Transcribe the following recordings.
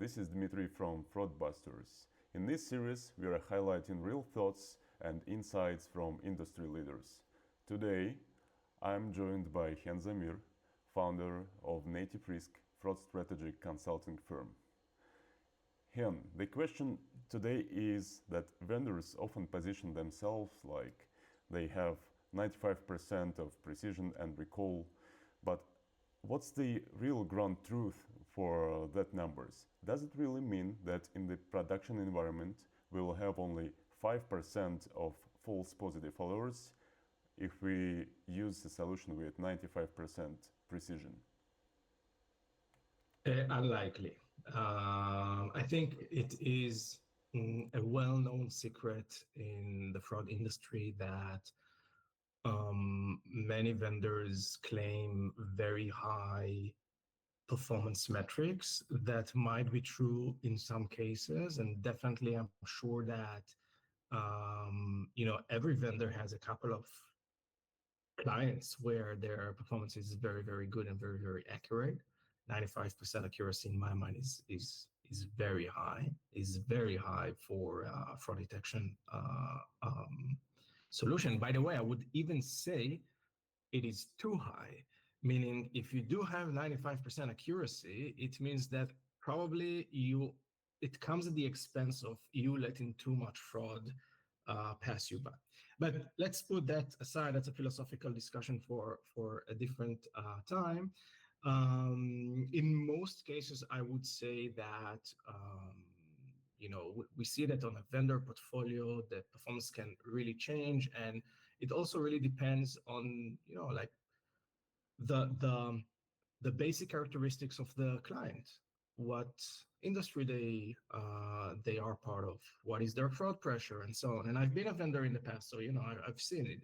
this is Dmitry from Fraudbusters. In this series, we are highlighting real thoughts and insights from industry leaders. Today, I'm joined by Chen Zamir, founder of Native Risk fraud strategy consulting firm. Hen, the question today is that vendors often position themselves like they have 95% of precision and recall, but what's the real ground truth for that numbers? Does it really mean that in the production environment we will have only 5% of false positive followers if we use a solution with 95% precision? Unlikely. I think it is a well-known secret in the fraud industry that many vendors claim very high performance metrics. That might be true in some cases, and definitely I'm sure that every vendor has a couple of clients where their performance is very, very good and very, very accurate. 95% accuracy in my mind is very high. Is very high for fraud detection solution. By the way, I would even say it is too high, meaning if you do have 95% accuracy, it means that probably it comes at the expense of you letting too much fraud pass you by. But let's put that aside. That's a philosophical discussion for a different time. In most cases, I would say that we see that on a vendor portfolio, the performance can really change, and it also really depends on like the basic characteristics of the client, what industry they are part of, what is their fraud pressure, and so on. And I've been a vendor in the past, so I've seen it.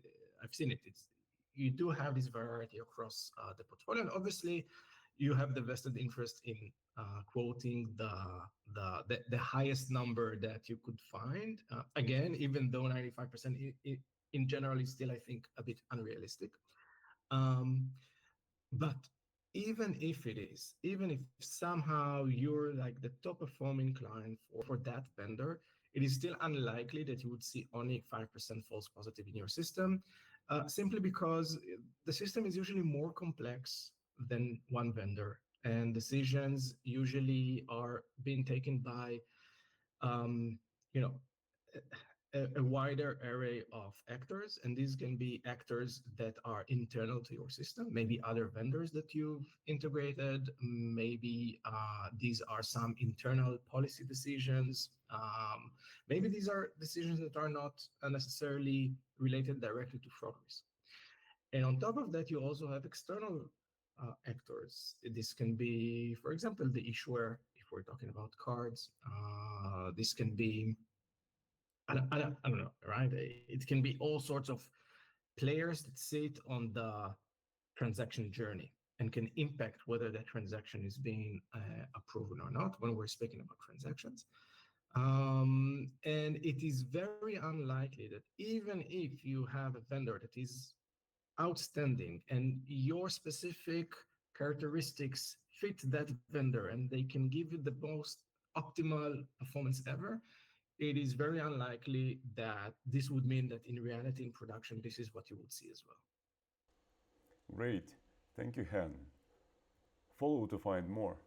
You do have this variety across the portfolio, and obviously you have the vested interest in quoting the highest number that you could find. Again, even though 95% in general is still, I think, a bit unrealistic. But even if somehow you're like the top performing client for that vendor, it is still unlikely that you would see only 5% false positive in your system, simply because the system is usually more complex than one vendor, and decisions usually are being taken by a wider array of actors, and these can be actors that are internal to your system, maybe other vendors that you've integrated, maybe these are some internal policy decisions, maybe these are decisions that are not necessarily related directly to fraud risk. And on top of that, you also have external actors. This can be, for example, the issuer, if we're talking about cards. This can be, I don't know, right? It can be all sorts of players that sit on the transaction journey and can impact whether that transaction is being approved or not when we're speaking about transactions. And it is very unlikely that even if you have a vendor that is outstanding and your specific characteristics fit that vendor and they can give you the most optimal performance ever, it is very unlikely that this would mean that in reality, in production, this is what you would see as well. Great. Thank you, Han. Follow to find more.